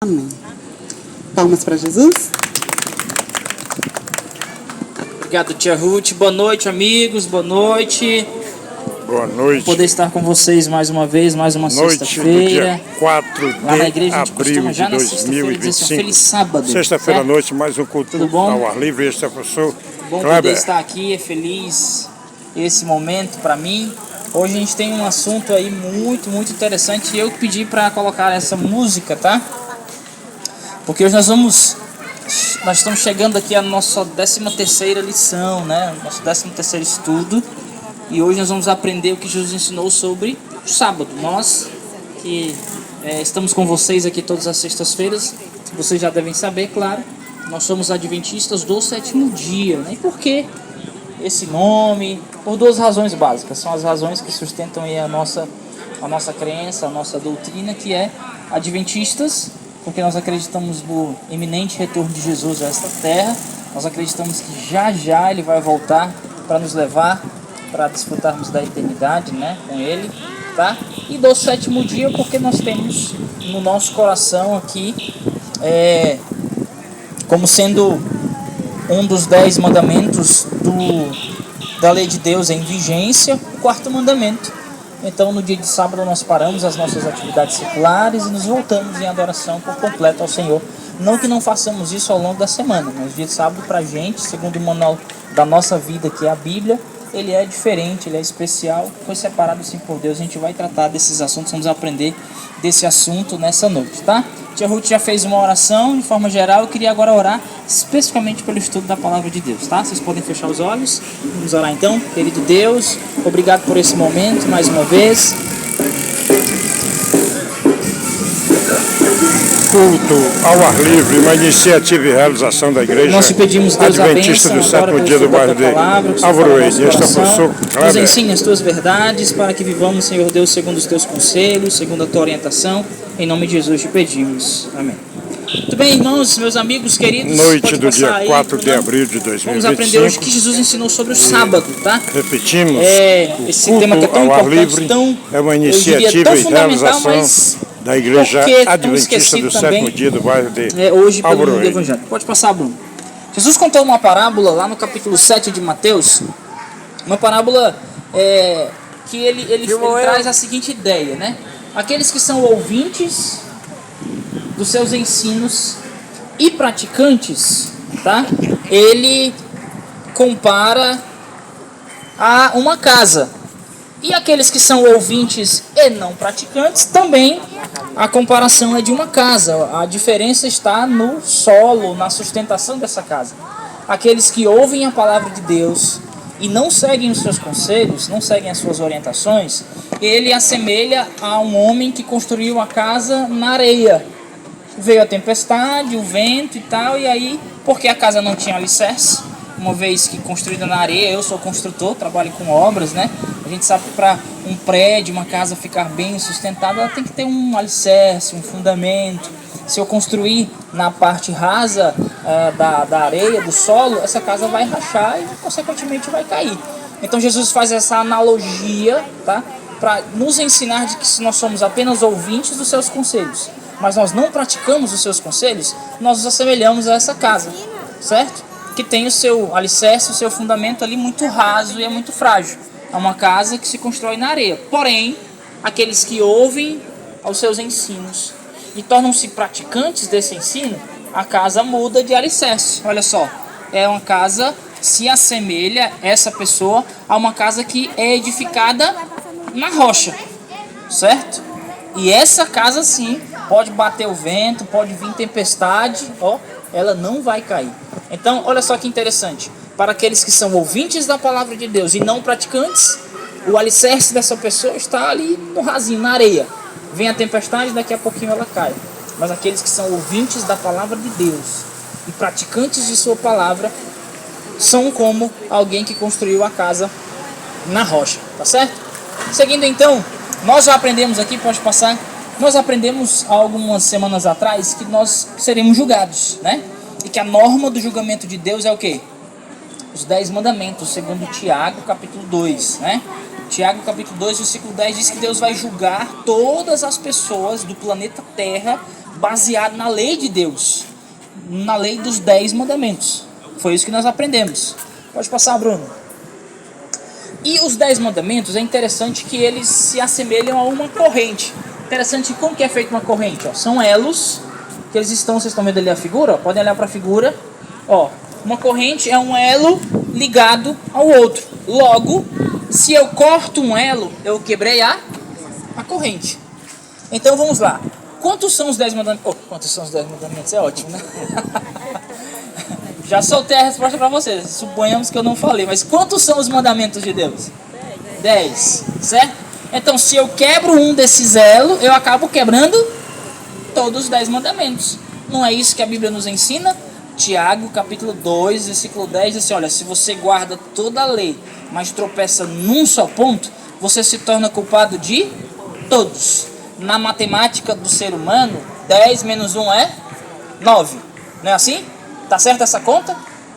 Amém. Palmas para Jesus. Obrigado, tia Ruth. Boa noite, amigos. Boa noite. Boa noite. Poder estar com vocês mais uma vez, mais uma Noite sexta-feira. do dia 4 de Lá na igreja a gente abril costuma de já na sexta-feira dizer assim, feliz sábado. Sexta-feira à certo? noite, mais um culto Tudo bom? ao ar livre. Este é o professor Bom poder Kleber. estar aqui, é feliz esse momento para mim. Hoje a gente tem um assunto aí muito interessante e eu pedi para colocar essa música, tá? Porque hoje nós estamos chegando aqui à nossa 13ª lição, né? Nosso 13º estudo. E hoje nós vamos aprender o que Jesus ensinou sobre o sábado. Nós que estamos com vocês aqui todas as sextas-feiras, vocês já devem saber, claro, nós somos adventistas do sétimo dia, né? E por quê esse nome? Por duas razões básicas. São as razões que sustentam aí a nossa crença, a nossa doutrina, que é adventistas, porque nós acreditamos no iminente retorno de Jesus a esta terra. Nós acreditamos que já Ele vai voltar para nos levar para desfrutarmos da eternidade, né, com Ele, tá? E do sétimo dia, porque nós temos no nosso coração aqui, como sendo um dos 10 mandamentos da lei de Deus em vigência, o 4º mandamento. Então, no dia de sábado, nós paramos as nossas atividades seculares e nos voltamos em adoração por completo ao Senhor. Não que não façamos isso ao longo da semana, mas o dia de sábado, para a gente, segundo o manual da nossa vida, que é a Bíblia, ele é diferente, ele é especial, foi separado assim por Deus. A gente vai tratar desses assuntos, vamos aprender desse assunto nessa noite, tá? Tia Ruth já fez uma oração de forma geral, eu queria agora orar especificamente pelo estudo da palavra de Deus, tá? Vocês podem fechar os olhos, vamos orar então. Querido Deus, obrigado por esse momento mais uma vez. Culto ao ar livre, uma iniciativa e realização da igreja Nós te pedimos, Deus, Adventista a do bênção, sétimo dia do bairro de Alvoroeiro. Este é o professor Nos Kleber. ensine as tuas verdades para que vivamos, Senhor Deus, segundo os teus conselhos, segundo a tua orientação. Em nome de Jesus te pedimos. Amém. Muito bem, irmãos, meus amigos queridos. Noite do dia aí, 4 de abril de Vamos aprender hoje o 2025. que Jesus ensinou sobre o sábado, tá? Repetimos, Esse o tema que é culto tão ao ar importante, livre tão, é uma eu diria, iniciativa tão e fundamental, realização mas da igreja porque tão Adventista esquecido do sétimo também, dia do bairro de hoje pelo mundo Alvoroeiro. evangélico. Pode passar, Bruno. Jesus contou uma parábola lá no capítulo 7 de Mateus, uma parábola que ele traz a seguinte ideia, né? Aqueles que são ouvintes dos seus ensinos e praticantes, tá? Ele compara a uma casa. E aqueles que são ouvintes e não praticantes, também a comparação é de uma casa. A diferença está no solo, na sustentação dessa casa. Aqueles que ouvem a palavra de Deus e não seguem os seus conselhos, não seguem as suas orientações, ele assemelha a um homem que construiu a casa na areia. Veio a tempestade, o vento e tal, e aí, porque a casa não tinha alicerce, uma vez que construída na areia, eu sou construtor, trabalho com obras, né? A gente sabe que para um prédio, uma casa ficar bem sustentada, ela tem que ter um alicerce, um fundamento. Se eu construir na parte rasa da areia, do solo, essa casa vai rachar e, consequentemente, vai cair. Então, Jesus faz essa analogia, tá? Para nos ensinar de que se nós somos apenas ouvintes dos seus conselhos, mas nós não praticamos os seus conselhos, nós nos assemelhamos a essa casa, certo? Que tem o seu alicerce, o seu fundamento ali muito raso e é muito frágil. É uma casa que se constrói na areia. Porém, aqueles que ouvem aos seus ensinos e tornam-se praticantes desse ensino, a casa muda de alicerce. Olha só, é uma casa, se assemelha essa pessoa a uma casa que é edificada na rocha, certo? E essa casa sim, pode bater o vento, pode vir tempestade, ela não vai cair. Então, olha só que interessante. Para aqueles que são ouvintes da palavra de Deus e não praticantes, o alicerce dessa pessoa está ali no rasinho, na areia. Vem a tempestade, daqui a pouquinho ela cai. Mas aqueles que são ouvintes da palavra de Deus e praticantes de sua palavra são como alguém que construiu a casa na rocha, tá certo? Seguindo então, nós já aprendemos aqui, pode passar. Nós aprendemos há algumas semanas atrás que nós seremos julgados, né? E que a norma do julgamento de Deus é o quê? Os 10 mandamentos, segundo Tiago, capítulo 2, né? Tiago capítulo 2, versículo 10 diz que Deus vai julgar todas as pessoas do planeta Terra baseado na lei de Deus, na lei dos 10 mandamentos. Foi isso que nós aprendemos. Pode passar, Bruno. E os 10 mandamentos, é interessante que eles se assemelham a uma corrente. Interessante como que é feita uma corrente. Ó. São elos, que eles estão, vocês estão vendo ali a figura? Ó, podem olhar para a figura. Ó, uma corrente é um elo ligado ao outro. Logo, se eu corto um elo, eu quebrei a corrente. Então vamos lá. Quantos são os 10 mandamentos? Oh, quantos são os 10 mandamentos? É ótimo, né? Já soltei a resposta para vocês. Suponhamos que eu não falei, mas quantos são os mandamentos de Deus? 10, certo? Então, se eu quebro um desses elos, eu acabo quebrando todos os 10 mandamentos. Não é isso que a Bíblia nos ensina? Tiago, capítulo 2, versículo 10, diz assim, olha, se você guarda toda a lei, mas tropeça num só ponto, você se torna culpado de todos. Na matemática do ser humano, 10 menos 1 é 9. Não é assim? Tá certo essa conta?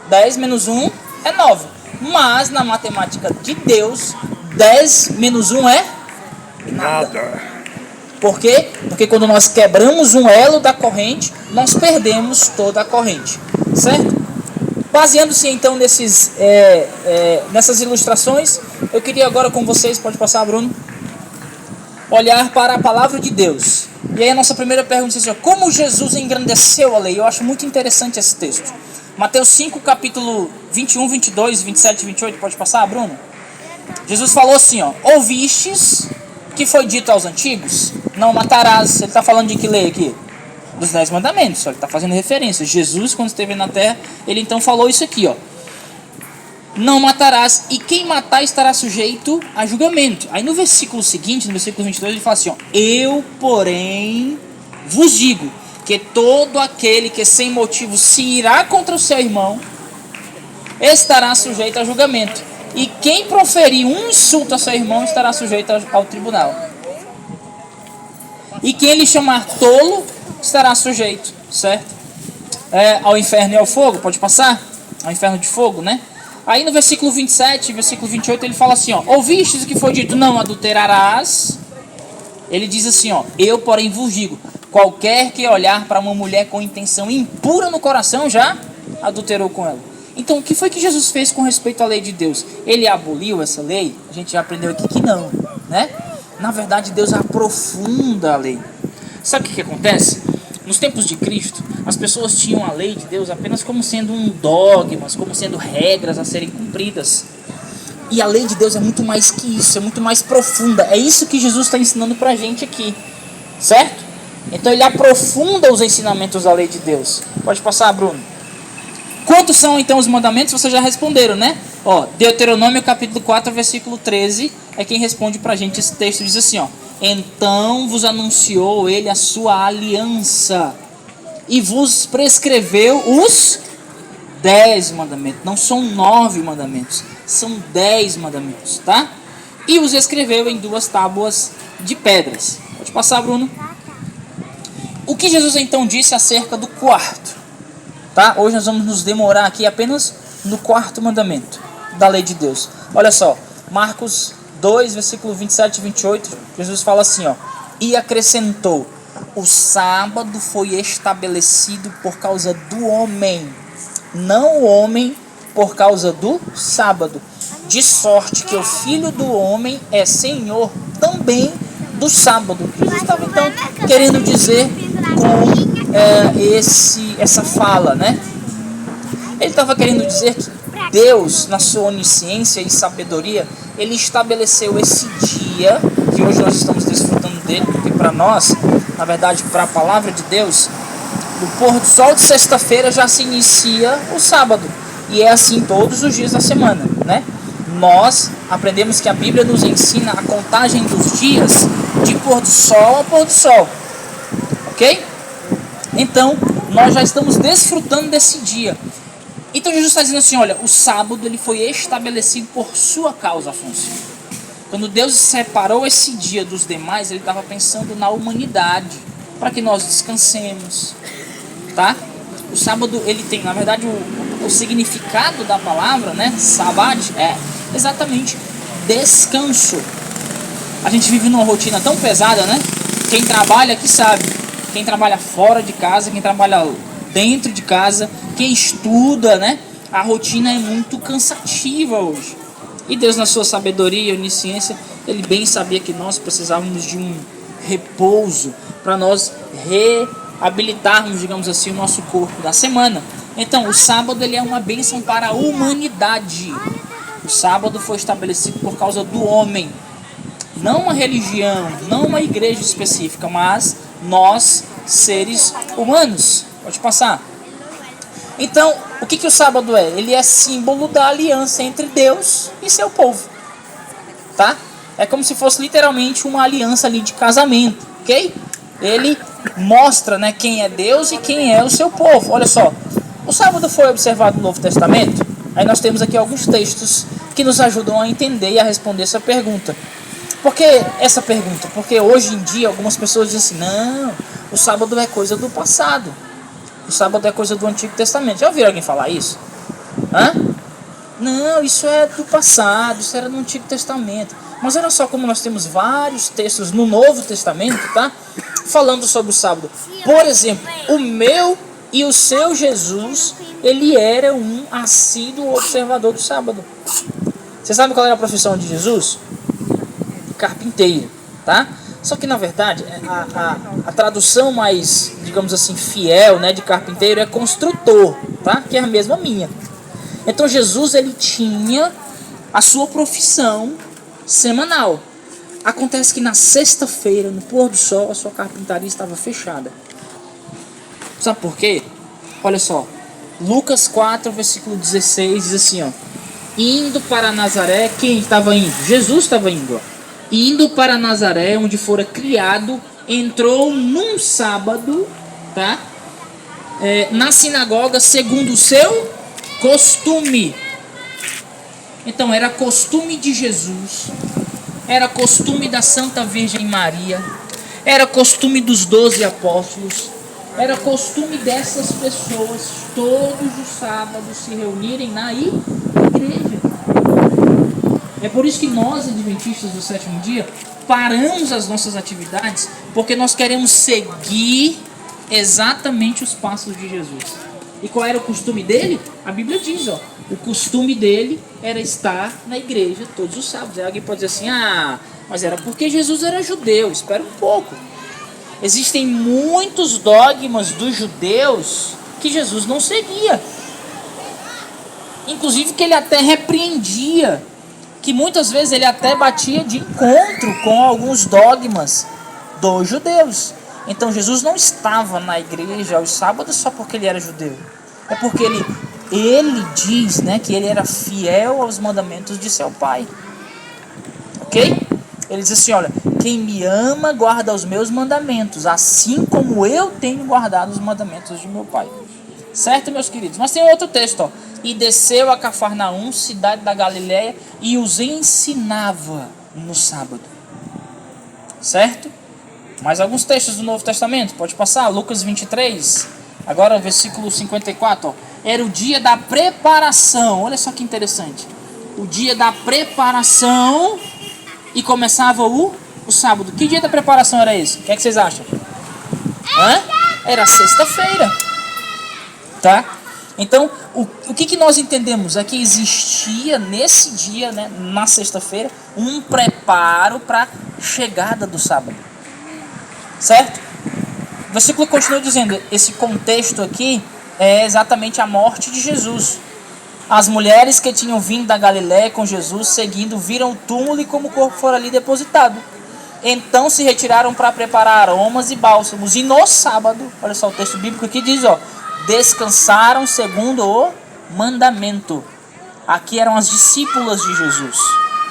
10 menos 1 é 9. Mas na matemática de Deus, 10 menos 1 é nada. Por quê? Porque quando nós quebramos um elo da corrente, nós perdemos toda a corrente. Certo? Baseando-se então nessas ilustrações, eu queria agora com vocês, pode passar, Bruno, olhar para a palavra de Deus. E aí a nossa primeira pergunta é assim, como Jesus engrandeceu a lei? Eu acho muito interessante esse texto. Mateus 5, capítulo 21, 22, 27 e 28, pode passar, Bruno? Jesus falou assim, ó, ouvistes que foi dito aos antigos, não matarás. Ele está falando de que lei aqui? Dos 10 mandamentos, ele está fazendo referência. Jesus, quando esteve na terra, ele então falou isso aqui, ó. Não matarás, e quem matar estará sujeito a julgamento. Aí no versículo seguinte, no versículo 22, ele fala assim, ó, eu, porém, vos digo, que todo aquele que sem motivo se irá contra o seu irmão, estará sujeito a julgamento. E quem proferir um insulto a seu irmão, estará sujeito ao tribunal. E quem lhe chamar tolo, estará sujeito, certo? Ao inferno e ao fogo, pode passar? Ao inferno de fogo, né? Aí no versículo 27, versículo 28, ele fala assim, ó, ouvistes o que foi dito, não adulterarás. Ele diz assim, ó, eu porém vos digo, qualquer que olhar para uma mulher com intenção impura no coração, já adulterou com ela. Então, o que foi que Jesus fez com respeito à lei de Deus? Ele aboliu essa lei? A gente já aprendeu aqui que não, né? Na verdade, Deus aprofunda a lei. Sabe o que acontece? Nos tempos de Cristo, as pessoas tinham a lei de Deus apenas como sendo um dogma, como sendo regras a serem cumpridas. E a lei de Deus é muito mais que isso, é muito mais profunda. É isso que Jesus está ensinando pra gente aqui, certo? Então ele aprofunda os ensinamentos da lei de Deus. Pode passar, Bruno. Quantos são então os mandamentos? Vocês já responderam, né? Ó, Deuteronômio capítulo 4, versículo 13, é quem responde pra gente esse texto. Diz assim, ó, então vos anunciou ele a sua aliança e vos prescreveu os 10 mandamentos. Não são 9 mandamentos, são 10 mandamentos, tá? E os escreveu em 2 tábuas de pedras. Pode passar, Bruno. O que Jesus então disse acerca do quarto? Tá? Hoje nós vamos nos demorar aqui apenas no 4º mandamento da lei de Deus. Olha só, Marcos 2, versículo 27 e 28, Jesus fala assim, ó, e acrescentou, o sábado foi estabelecido por causa do homem, não o homem por causa do sábado, de sorte que o Filho do Homem é Senhor também do sábado. Jesus estava então querendo dizer com essa fala, né? Ele estava querendo dizer que Deus, na sua onisciência e sabedoria, ele estabeleceu esse dia, que hoje nós estamos desfrutando dele, porque para nós, na verdade, para a palavra de Deus, do pôr do sol de sexta-feira já se inicia o sábado, e é assim todos os dias da semana, né? Nós aprendemos que a Bíblia nos ensina a contagem dos dias de pôr do sol ao pôr do sol, ok? Então, nós já estamos desfrutando desse dia. Então Jesus está dizendo assim, olha, o sábado ele foi estabelecido por sua causa, Afonso. Quando Deus separou esse dia dos demais, ele estava pensando na humanidade, para que nós descansemos, tá? O sábado, ele tem, na verdade, o significado da palavra, né, sabat, é exatamente descanso. A gente vive numa rotina tão pesada, né? Quem trabalha aqui sabe. quem trabalha fora de casa, quem trabalha dentro de casa, quem estuda, né? A rotina é muito cansativa hoje. E Deus, na sua sabedoria e onisciência, Ele bem sabia que nós precisávamos de um repouso para nós reabilitarmos, digamos assim, o nosso corpo da semana. Então, o sábado ele é uma bênção para a humanidade. O sábado foi estabelecido por causa do homem. Não uma religião, não uma igreja específica, mas nós, seres humanos. Pode passar. Então, o que o sábado é? Ele é símbolo da aliança entre Deus e seu povo. Tá? É como se fosse literalmente uma aliança ali de casamento, ok? Ele mostra, né, quem é Deus e quem é o seu povo. Olha só, o sábado foi observado no Novo Testamento. Aí nós temos aqui alguns textos que nos ajudam a entender e a responder essa pergunta. Por que essa pergunta? Porque hoje em dia algumas pessoas dizem assim, não, o sábado é coisa do passado. O sábado é coisa do Antigo Testamento. Já ouviram alguém falar isso? Hã? Não, isso é do passado, isso era no Antigo Testamento. Mas olha só como nós temos vários textos no Novo Testamento, tá? Falando sobre o sábado. Por exemplo, o meu e o seu Jesus, ele era um assíduo observador do sábado. Você sabe qual era a profissão de Jesus? Carpinteiro, tá? Só que na verdade a tradução mais, digamos assim, fiel, né, de carpinteiro é construtor, tá? Que é a mesma minha. Então Jesus ele tinha a sua profissão semanal. Acontece que na sexta-feira, no pôr do sol, a sua carpintaria estava fechada. Sabe por quê? Olha só, Lucas 4, versículo 16 diz assim, ó: indo para Nazaré, quem estava indo? Jesus estava indo, ó. Indo para Nazaré, onde fora criado, entrou num sábado, tá? Na sinagoga, segundo o seu costume. Então, era costume de Jesus, era costume da Santa Virgem Maria, era costume dos 12 apóstolos, era costume dessas pessoas, todos os sábados, se reunirem na igreja. É por isso que nós, adventistas do sétimo dia, paramos as nossas atividades, porque nós queremos seguir exatamente os passos de Jesus. E qual era o costume dele? A Bíblia diz, ó, o costume dele era estar na igreja todos os sábados. Aí alguém pode dizer assim, mas era porque Jesus era judeu. Espera um pouco. Existem muitos dogmas dos judeus que Jesus não seguia. Inclusive que ele até repreendia, que muitas vezes ele até batia de encontro com alguns dogmas dos judeus. Então Jesus não estava na igreja aos sábados só porque ele era judeu. É porque ele diz, né, que ele era fiel aos mandamentos de seu pai. Ok? Ele diz assim, olha, quem me ama guarda os meus mandamentos, assim como eu tenho guardado os mandamentos de meu pai. Certo, meus queridos? Mas tem outro texto, ó. E desceu a Cafarnaum, cidade da Galileia, e os ensinava no sábado. Certo? Mais alguns textos do Novo Testamento, pode passar, Lucas 23, agora o versículo 54, ó. Era o dia da preparação, olha só que interessante. O dia da preparação e começava o sábado. Que dia da preparação era esse? O que é que vocês acham? Era sexta-feira. Tá? Então, o que nós entendemos é que existia nesse dia, né, na sexta-feira, um preparo para a chegada do sábado. Certo? O versículo continua dizendo, esse contexto aqui é exatamente a morte de Jesus. As mulheres que tinham vindo da Galiléia com Jesus, seguindo, viram o túmulo e como o corpo fora ali depositado. Então se retiraram para preparar aromas e bálsamos. E no sábado, olha só o texto bíblico aqui diz, ó, descansaram segundo o mandamento. Aqui eram as discípulas de Jesus.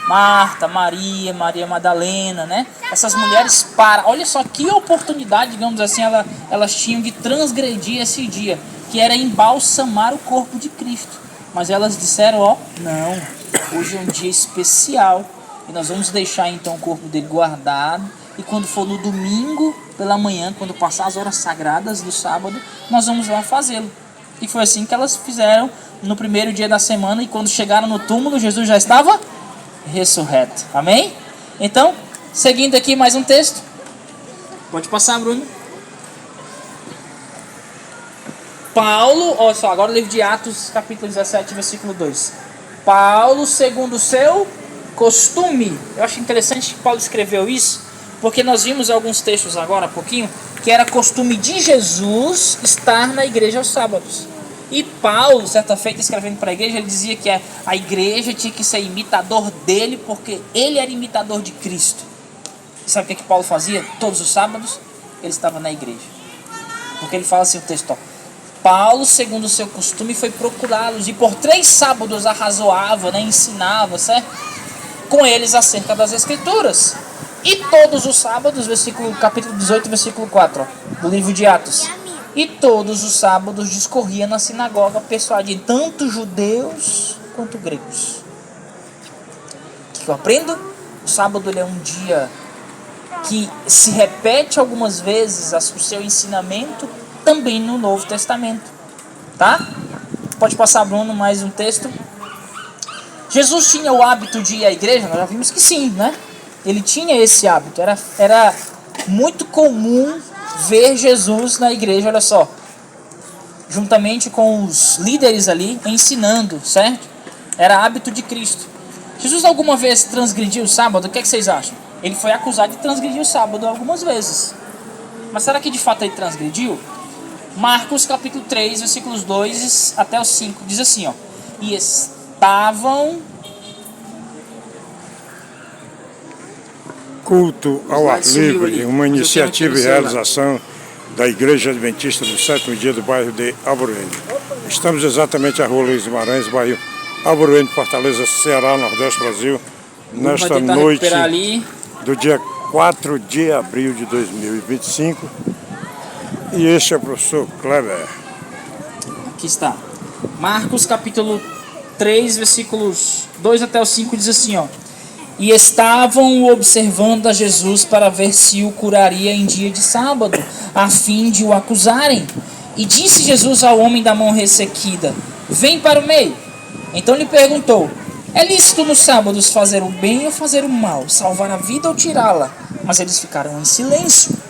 Marta, Maria, Maria Madalena, né? Essas mulheres olha só que oportunidade, digamos assim, elas tinham de transgredir esse dia, que era embalsamar o corpo de Cristo. Mas elas disseram, ó, não, hoje é um dia especial e nós vamos deixar então o corpo dele guardado, e quando for no domingo pela manhã, quando passar as horas sagradas do sábado, nós vamos lá fazê-lo. E foi assim que elas fizeram no primeiro dia da semana, e quando chegaram no túmulo, Jesus já estava ressurreto. Amém? Então, seguindo aqui mais um texto. Pode passar, Bruno. Paulo, olha só, agora o livro de Atos, capítulo 17, versículo 2. Paulo, segundo o seu costume. Eu acho interessante que Paulo escreveu isso, porque nós vimos alguns textos agora há pouquinho, que era costume de Jesus estar na igreja aos sábados. E Paulo, certa feita, escrevendo para a igreja, ele dizia que a igreja tinha que ser imitador dele, porque ele era imitador de Cristo. E sabe o que Paulo fazia? Todos os sábados, ele estava na igreja. Porque ele fala assim, o texto, ó, Paulo, segundo o seu costume, foi procurá-los e por 3 sábados arrazoava, né, ensinava, certo? Com eles acerca das Escrituras. E todos os sábados, capítulo 18, versículo 4, ó, do livro de Atos. E todos os sábados discorria na sinagoga, persuadindo tanto judeus quanto gregos. O que eu aprendo? O sábado ele é um dia que se repete algumas vezes o seu ensinamento também no Novo Testamento, tá? Pode passar, Bruno, mais um texto. Jesus tinha o hábito de ir à igreja? Nós já vimos que sim, né? Ele tinha esse hábito, era muito comum ver Jesus na igreja, olha só, juntamente com os líderes ali, ensinando, certo? Era hábito de Cristo. Jesus alguma vez transgrediu o sábado? O que vocês acham? Ele foi acusado de transgredir o sábado algumas vezes. Mas será que de fato ele transgrediu? Marcos capítulo 3, versículos 2 até o 5, diz assim, ó. E estavam... Culto ao ar livre, uma iniciativa e realização da Igreja Adventista do Sétimo Dia do bairro de Alvorene. Estamos exatamente à rua Luiz Guimarães, bairro Alvorene, Fortaleza, Ceará, Nordeste, Brasil, nesta noite do dia 4 de abril de 2025. E este é o professor Kleber. Aqui está. Marcos capítulo 3, versículos 2 até o 5 diz assim, ó. E estavam observando a Jesus para ver se o curaria em dia de sábado, a fim de o acusarem. E disse Jesus ao homem da mão ressequida, vem para o meio. Então lhe perguntou, é lícito nos sábados fazer o bem ou fazer o mal, salvar a vida ou tirá-la? Mas eles ficaram em silêncio.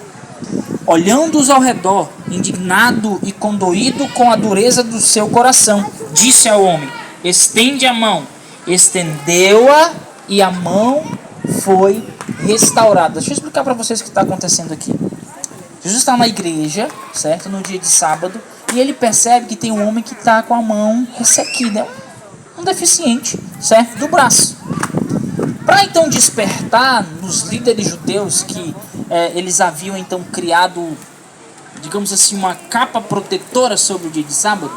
Olhando-os ao redor, indignado e condoído com a dureza do seu coração, disse ao homem, estende a mão. Estendeu-a e a mão foi restaurada. Deixa eu explicar para vocês o que está acontecendo aqui. Jesus está na igreja, certo? No dia de sábado, e ele percebe que tem um homem que está com a mão ressequida, um deficiente, certo? Do braço. Para então despertar nos líderes judeus que eles haviam então criado, digamos assim, uma capa protetora sobre o dia de sábado.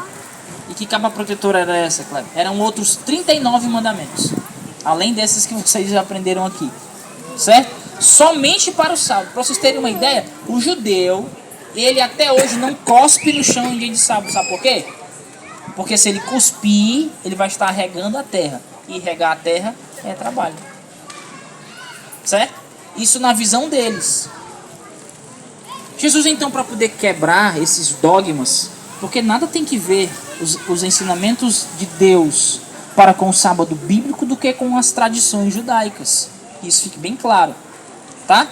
E que capa protetora era essa, Cleber? Eram outros 39 mandamentos, além desses que vocês já aprenderam aqui, certo? Somente para o sábado. Para vocês terem uma ideia, o judeu, ele até hoje não cospe no chão em dia de sábado, sabe por quê? Porque se ele cuspir, ele vai estar regando a terra, e regar a terra é trabalho, certo? Isso na visão deles. Jesus então, para poder quebrar esses dogmas, porque nada tem que ver os ensinamentos de Deus para com o sábado bíblico do que com as tradições judaicas. Isso fique bem claro, tá?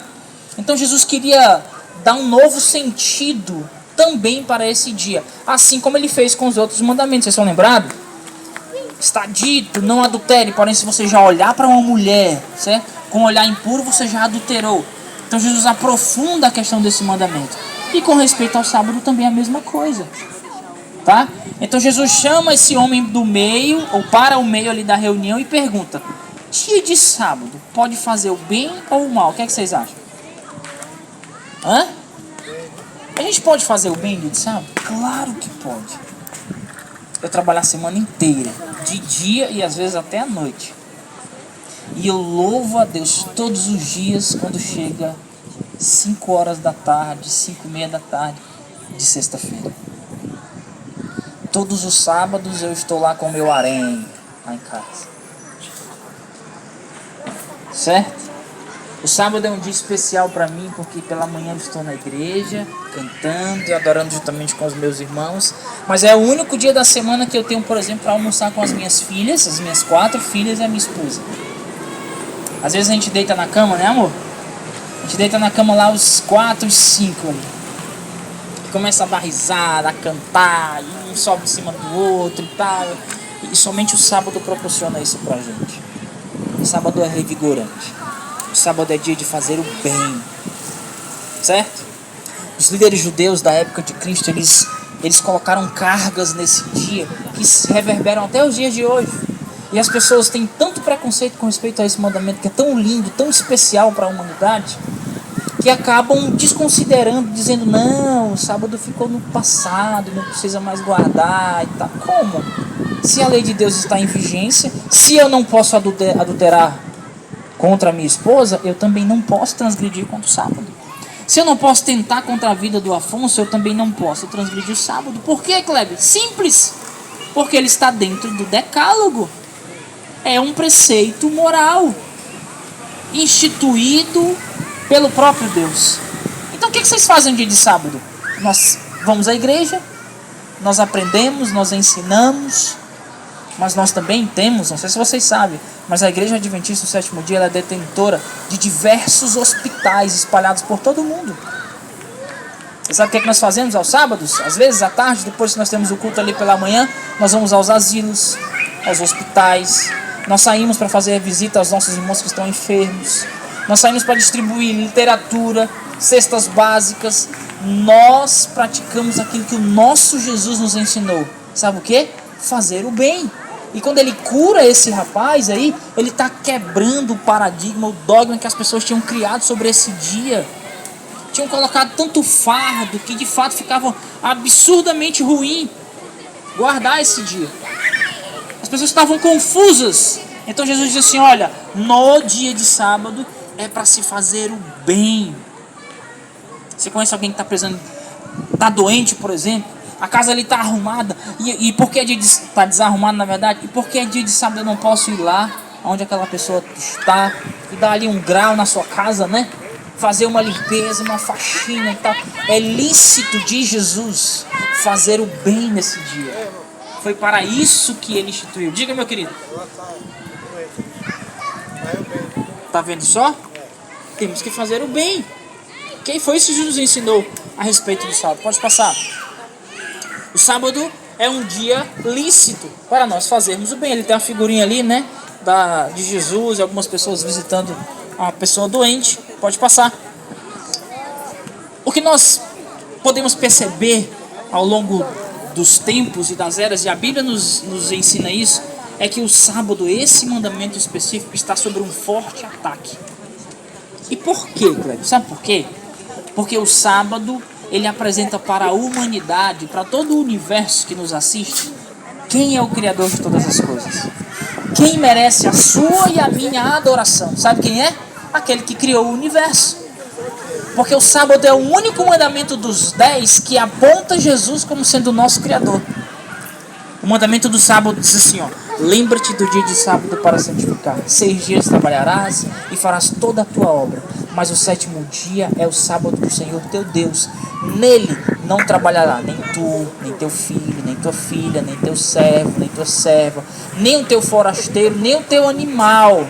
Então Jesus queria dar um novo sentido também para esse dia, assim como ele fez com os outros mandamentos. Vocês estão lembrados? Está dito, não adultere, porém se você já olhar para uma mulher, certo? Com um olhar impuro você já adulterou. Então Jesus aprofunda a questão desse mandamento. E com respeito ao sábado também é a mesma coisa, tá? Então Jesus chama esse homem do meio, ou para o meio ali da reunião, e pergunta, dia de sábado, pode fazer o bem ou o mal? O que é que vocês acham? Hã? A gente pode fazer o bem dia de sábado? Claro que pode. Eu trabalho a semana inteira, de dia e às vezes até à noite. E eu louvo a Deus todos os dias quando chega 5 horas da tarde, 5:30 da tarde de sexta-feira. Todos os sábados eu estou lá com o meu harém, lá em casa. Certo? O sábado é um dia especial para mim, porque pela manhã eu estou na igreja, cantando e adorando juntamente com os meus irmãos. Mas é o único dia da semana que eu tenho, por exemplo, para almoçar com as minhas filhas, as minhas 4 filhas e a minha esposa. Às vezes a gente deita na cama, né, amor? A gente deita na cama lá os 4, os 5 ali. começa a dar risada, a cantar, e um sobe em cima do outro e tal. E somente o sábado proporciona isso pra gente. O sábado é revigorante. O sábado é dia de fazer o bem. Certo? Os líderes judeus da época de Cristo, eles colocaram cargas nesse dia que se reverberam até os dias de hoje. E as pessoas têm tanto preconceito com respeito a esse mandamento que é tão lindo, tão especial para a humanidade, que acabam desconsiderando, dizendo, não, o sábado ficou no passado, não precisa mais guardar e tal. Como? Se a lei de Deus está em vigência, se eu não posso adulterar contra a minha esposa, eu também não posso transgredir contra o sábado. Se eu não posso tentar contra a vida do Afonso, eu também não posso transgredir o sábado. Por quê, Kleber? Simples. Porque ele está dentro do decálogo. É um preceito moral instituído pelo próprio Deus. Então o que vocês fazem no dia de sábado? Nós vamos à igreja, nós aprendemos, nós ensinamos, mas nós também temos, não sei se vocês sabem, mas a Igreja Adventista do Sétimo Dia ela é detentora de diversos hospitais espalhados por todo o mundo. Você sabe o que é que nós fazemos aos sábados? Às vezes, à tarde, depois que nós temos o culto ali pela manhã, nós vamos aos asilos, aos hospitais. Nós saímos para fazer a visita aos nossos irmãos que estão enfermos. Nós saímos para distribuir literatura, cestas básicas. Nós praticamos aquilo que o nosso Jesus nos ensinou. Sabe o que? Fazer o bem. E quando ele cura esse rapaz aí, ele está quebrando o paradigma, o dogma que as pessoas tinham criado sobre esse dia. Tinham colocado tanto fardo que de fato ficava absurdamente ruim guardar esse dia. As pessoas estavam confusas. Então Jesus diz assim, olha, no dia de sábado é para se fazer o bem. Você conhece alguém que está precisando, está doente, por exemplo? A casa ali está arrumada. E por que é dia de está desarrumado, na verdade? E por que é dia de sábado eu não posso ir lá onde aquela pessoa está e dar ali um grau na sua casa, né? Fazer uma limpeza, uma faxina e tal. É lícito de Jesus fazer o bem nesse dia. Foi para isso que ele instituiu. Diga, meu querido. Tá vendo só? Temos que fazer o bem. Quem foi isso que Jesus ensinou a respeito do sábado? Pode passar. O sábado é um dia lícito para nós fazermos o bem. Ele tem uma figurinha ali, né? De Jesus e algumas pessoas visitando uma pessoa doente. Pode passar. O que nós podemos perceber ao longo dos tempos e das eras, e a Bíblia nos ensina isso, é que o sábado, esse mandamento específico, está sob um forte ataque. E por quê, Cleber? Sabe por quê? Porque o sábado, ele apresenta para a humanidade, para todo o universo que nos assiste, quem é o Criador de todas as coisas. Quem merece a sua e a minha adoração. Sabe quem é? Aquele que criou o universo. Porque o sábado é o único mandamento dos 10 que aponta Jesus como sendo o nosso Criador. O mandamento do sábado diz assim, ó: lembra-te do dia de sábado para santificar. 6 dias trabalharás e farás toda a tua obra. Mas o 7º dia é o sábado do Senhor teu Deus. Nele não trabalhará nem tu, nem teu filho, nem tua filha, nem teu servo, nem tua serva, nem o teu forasteiro, nem o teu animal.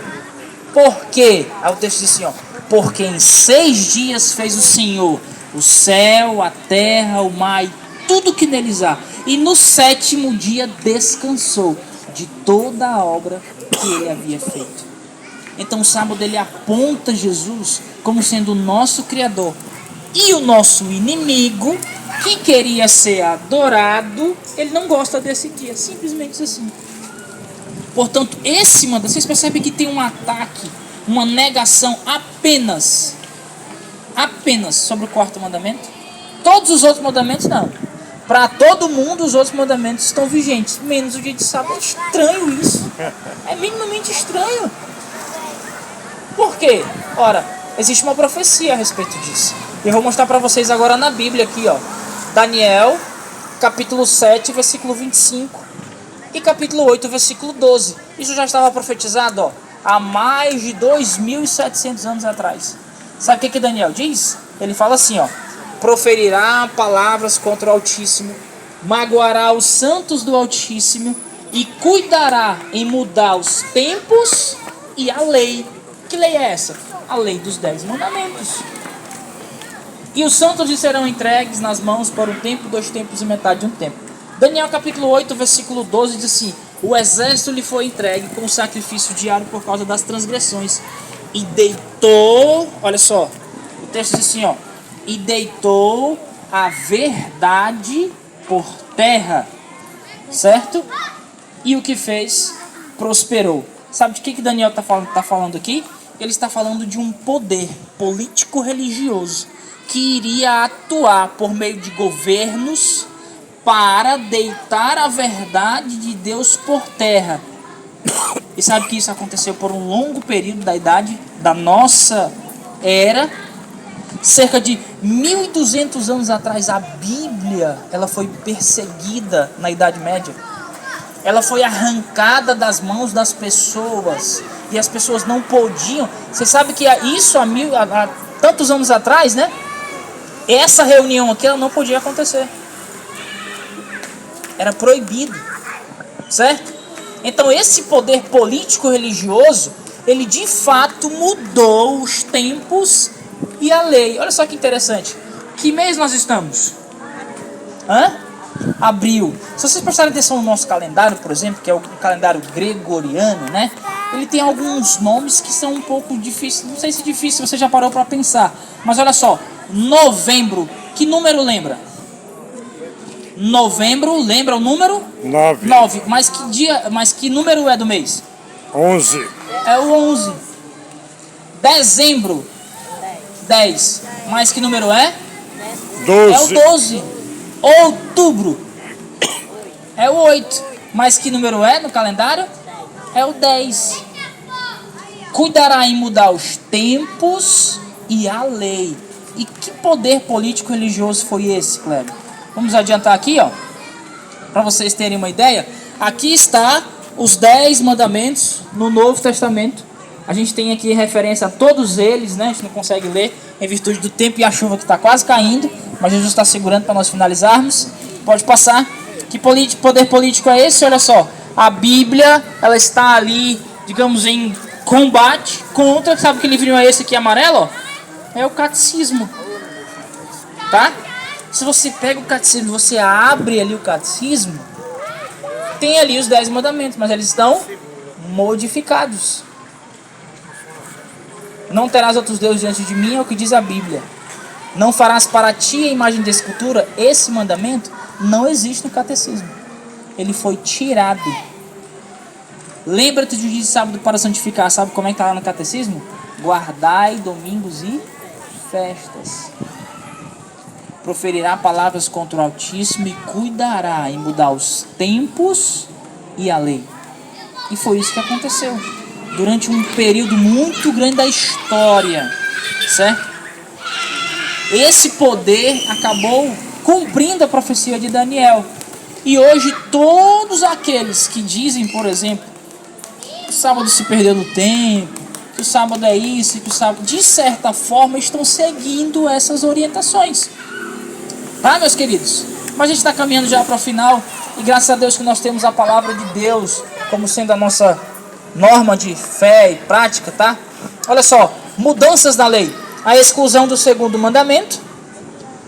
Por quê? Aí o texto diz assim, ó: porque em 6 dias fez o Senhor o céu, a terra, o mar e tudo que neles há. E no 7º dia descansou de toda a obra que ele havia feito. Então o sábado ele aponta Jesus como sendo o nosso Criador. E o nosso inimigo, que queria ser adorado, ele não gosta desse dia. Simplesmente assim. Portanto, esse mandamento, vocês percebem que tem um ataque, uma negação apenas sobre o 4º mandamento? Todos os outros mandamentos não. Para todo mundo os outros mandamentos estão vigentes, menos o dia de sábado. É estranho isso. É minimamente estranho. Por quê? Ora, existe uma profecia a respeito disso. E eu vou mostrar para vocês agora na Bíblia aqui, ó. Daniel, capítulo 7, versículo 25. E capítulo 8, versículo 12. Isso já estava profetizado, ó, há mais de 2.700 anos atrás. Sabe o que Daniel diz? Ele fala assim, ó: proferirá palavras contra o Altíssimo, magoará os santos do Altíssimo e cuidará em mudar os tempos e a lei. Que lei é essa? A lei dos 10 mandamentos. E os santos lhe serão entregues nas mãos por um tempo, 2 tempos e metade de um tempo. Daniel capítulo 8, versículo 12 diz assim: o exército lhe foi entregue com sacrifício diário por causa das transgressões. E deitou, olha só, o texto diz assim, ó, e deitou a verdade por terra, certo? E o que fez? Prosperou. Sabe de que Daniel está falando aqui? Ele está falando de um poder político-religioso que iria atuar por meio de governos para deitar a verdade de Deus por terra. E sabe que isso aconteceu por um longo período da idade da nossa era. Cerca de 1200 anos atrás, a Bíblia, ela foi perseguida na Idade Média. Ela foi arrancada das mãos das pessoas e as pessoas não podiam. Você sabe que isso há tantos anos atrás, né? Essa reunião aqui ela não podia acontecer. Era proibido, certo? Então esse poder político-religioso, ele de fato mudou os tempos e a lei. Olha só que interessante. Que mês nós estamos? Abril. Se vocês prestarem atenção no nosso calendário, por exemplo, que é o calendário gregoriano, né? Ele tem alguns nomes que são um pouco difíceis. Não sei se difícil, você já parou para pensar. Mas olha só. Novembro. Que número lembra? Novembro, lembra o número? 9. Mas que número é do mês? 11. É o 11. Dezembro. 10. Mas que número é? 12. É o 12. Outubro. É o 8. Mas que número é no calendário? É o 10. Cuidará em mudar os tempos e a lei. E que poder político religioso foi esse, Cleber? Vamos adiantar aqui, ó, para vocês terem uma ideia. Aqui está os 10 mandamentos no Novo Testamento. A gente tem aqui referência a todos eles, né? A gente não consegue ler em virtude do tempo e a chuva que está quase caindo, mas Jesus está segurando para nós finalizarmos. Pode passar. Que poder político é esse? Olha só, a Bíblia, ela está ali, digamos, em combate contra, sabe que livrinho é esse aqui amarelo? Ó? É o catecismo, tá? Se você pega o catecismo, você abre ali o catecismo, tem ali os 10 mandamentos, mas eles estão modificados. Não terás outros deuses diante de mim, é o que diz a Bíblia. Não farás para ti a imagem de escultura. Esse mandamento não existe no catecismo. Ele foi tirado. Lembra-te de dia de sábado para santificar. Sabe como é que está lá no catecismo? Guardai domingos e festas. Proferirá palavras contra o Altíssimo e cuidará em mudar os tempos e a lei. E foi isso que aconteceu durante um período muito grande da história, certo? Esse poder acabou cumprindo a profecia de Daniel. E hoje todos aqueles que dizem, por exemplo, que o sábado se perdeu no tempo, que o sábado é isso, que o sábado, de certa forma, estão seguindo essas orientações. Tá, meus queridos? Mas a gente está caminhando já para o final. E graças a Deus que nós temos a palavra de Deus como sendo a nossa norma de fé e prática, tá? Olha só, mudanças na lei. A exclusão do 2º mandamento.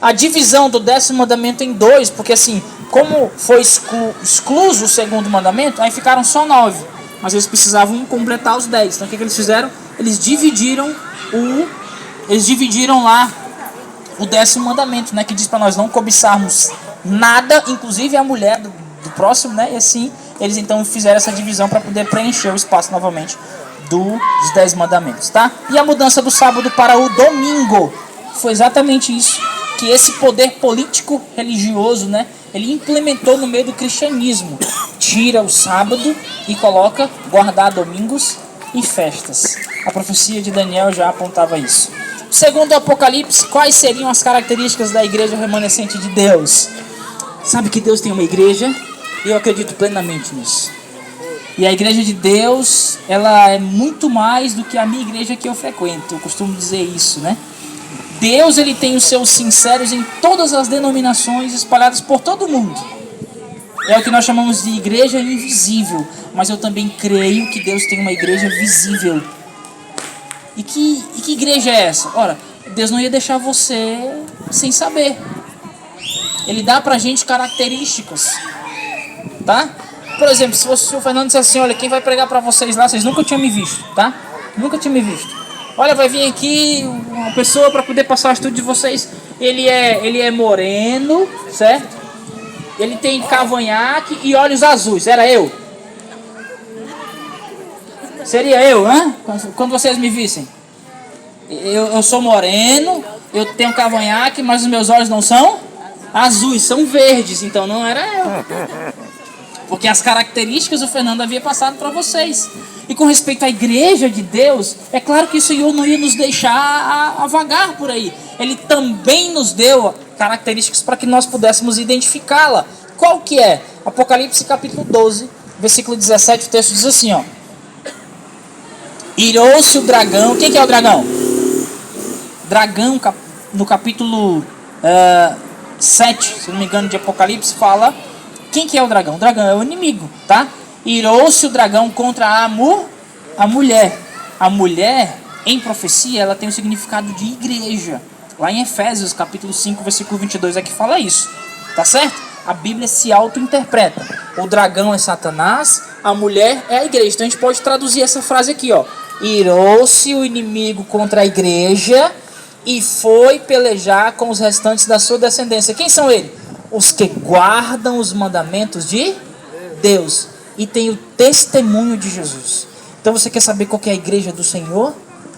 A divisão do 10º mandamento em 2. Porque assim, como foi excluso o 2º mandamento, aí ficaram só 9. Mas eles precisavam completar os 10. Então o que eles fizeram? Eles dividiram lá o 10º mandamento, né, que diz para nós não cobiçarmos nada, inclusive a mulher do próximo, né? E assim, eles então fizeram essa divisão para poder preencher o espaço novamente dos 10 mandamentos, tá? E a mudança do sábado para o domingo foi exatamente isso que esse poder político religioso, né, ele implementou no meio do cristianismo. Tira o sábado e coloca guardar domingos e festas. A profecia de Daniel já apontava isso. Segundo o Apocalipse, quais seriam as características da igreja remanescente de Deus? Sabe que Deus tem uma igreja? E eu acredito plenamente nisso. E a igreja de Deus, ela é muito mais do que a minha igreja que eu frequento. Eu costumo dizer isso, né? Deus, ele tem os seus sinceros em todas as denominações espalhadas por todo o mundo. É o que nós chamamos de igreja invisível. Mas eu também creio que Deus tem uma igreja visível. E que igreja é essa? Ora, Deus não ia deixar você sem saber. Ele dá pra gente características, tá? Por exemplo, se o Fernando disser assim, olha, quem vai pregar pra vocês lá, vocês nunca tinham me visto, tá? Nunca tinham me visto. Olha, vai vir aqui uma pessoa pra poder passar o estudo de vocês. Ele é moreno, certo? Ele tem cavanhaque e olhos azuis. Era eu? Seria eu, hein? Quando vocês me vissem. Eu sou moreno, eu tenho cavanhaque, mas os meus olhos não são azuis, são verdes. Então não era eu. Porque as características o Fernando havia passado para vocês. E com respeito à igreja de Deus, é claro que o Senhor não ia nos deixar a vagar por aí. Ele também nos deu características para que nós pudéssemos identificá-la. Qual que é? Apocalipse capítulo 12, versículo 17, o texto diz assim, ó. Irou-se o dragão. Quem que é o dragão? Dragão, no capítulo 7, se não me engano, de Apocalipse, fala... Quem que é o dragão? O dragão é o inimigo, tá? Irou-se o dragão contra a mulher. A mulher, em profecia, ela tem o significado de igreja. Lá em Efésios, capítulo 5, versículo 22, é que fala isso. Tá certo? A Bíblia se auto-interpreta. O dragão é Satanás, a mulher é a igreja. Então a gente pode traduzir essa frase aqui, ó. Irou-se o inimigo contra a igreja e foi pelejar com os restantes da sua descendência. Quem são eles? Os que guardam os mandamentos de Deus e têm o testemunho de Jesus. Então você quer saber qual que é a igreja do Senhor?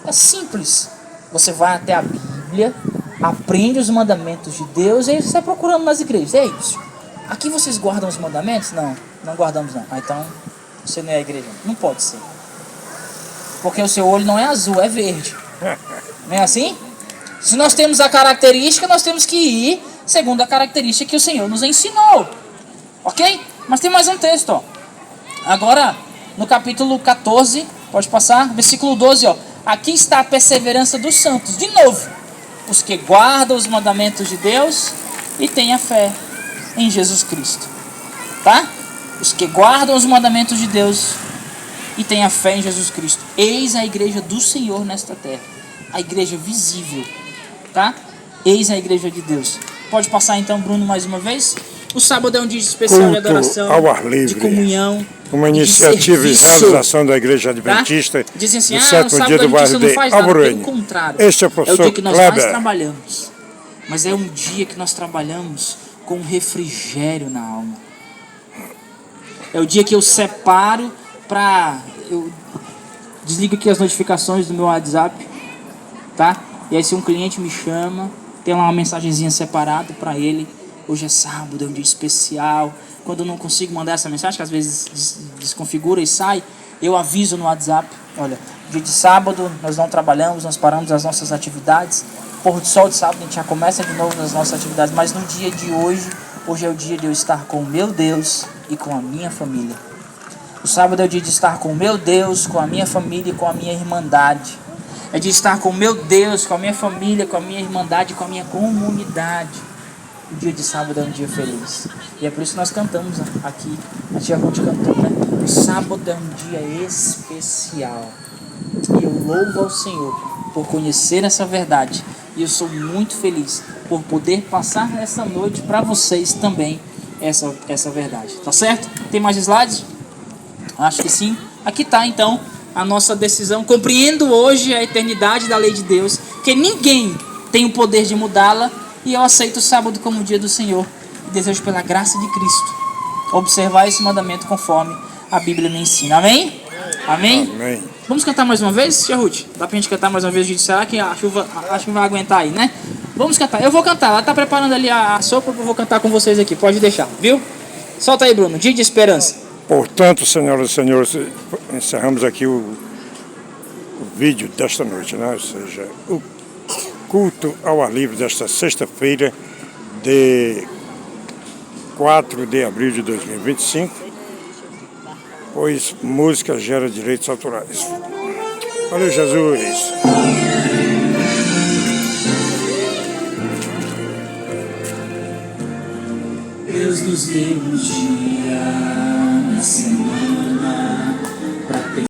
É simples. Você vai até a Bíblia, aprende os mandamentos de Deus e aí você vai procurando nas igrejas. É isso. Aqui vocês guardam os mandamentos? Não, não guardamos não. Ah, então você não é a igreja. Não pode ser. Porque o seu olho não é azul, é verde. Não é assim? Se nós temos a característica, nós temos que ir segundo a característica que o Senhor nos ensinou. Ok? Mas tem mais um texto, ó. Agora, no capítulo 14, pode passar, versículo 12, ó. Aqui está a perseverança dos santos. De novo, os que guardam os mandamentos de Deus e têm a fé em Jesus Cristo. Tá? Os que guardam os mandamentos de Deus e têm a fé em Jesus Cristo. Eis a igreja do Senhor nesta terra. A igreja visível. Tá? Eis a igreja de Deus. Pode passar então, Bruno, mais uma vez. O sábado é um dia especial Culto de adoração, ao ar livre, de comunhão, uma iniciativa e realização da Igreja Adventista, tá? Dizem assim, do sétimo dia do bairro de Alvorene. Pelo contrário, Este é o é o professor dia que nós mais Kleber. trabalhamos. Mas é um dia que nós trabalhamos com refrigério na alma. É o dia que eu separo para... Eu desligo aqui as notificações do meu WhatsApp, tá? E aí se um cliente me chama, tem lá uma mensagenzinha separada para ele. Hoje é sábado, é um dia especial. Quando eu não consigo mandar essa mensagem, que às vezes desconfigura e sai, eu aviso no WhatsApp. Olha, dia de sábado nós não trabalhamos, nós paramos as nossas atividades. Pôr do sol de sábado a gente já começa de novo nas nossas atividades. Mas no dia de hoje é o dia de eu estar com o meu Deus e com a minha família. O sábado é o dia de estar com o meu Deus, com a minha família e com a minha irmandade. É de estar com o meu Deus, com a minha família, com a minha irmandade, com a minha comunidade. O dia de sábado é um dia feliz. E é por isso que nós cantamos aqui. A tia Ruth cantou, né? O sábado é um dia especial. E eu louvo ao Senhor por conhecer essa verdade. E eu sou muito feliz por poder passar essa noite para vocês também essa verdade. Tá certo? Tem mais slides? Acho que sim. Aqui está então a nossa decisão. Compreendo hoje a eternidade da lei de Deus, que ninguém tem o poder de mudá-la. E eu aceito o sábado como o dia do Senhor. E desejo pela graça de Cristo observar esse mandamento conforme a Bíblia me ensina. Amém? Amém? Amém. Vamos cantar mais uma vez, tia Ruth? Dá pra gente cantar mais uma vez? Será que a chuva vai aguentar aí, né? Vamos cantar. Eu vou cantar. Ela tá preparando ali a sopa, eu vou cantar com vocês aqui. Pode deixar, viu? Solta aí, Bruno. Dia de esperança. Portanto, senhoras e senhores, encerramos aqui o vídeo desta noite, né? Ou seja, o culto ao ar livre desta sexta-feira, de 4 de abril de 2025, pois música gera direitos autorais. Valeu, Jesus! Deus nos deu um dia na semana.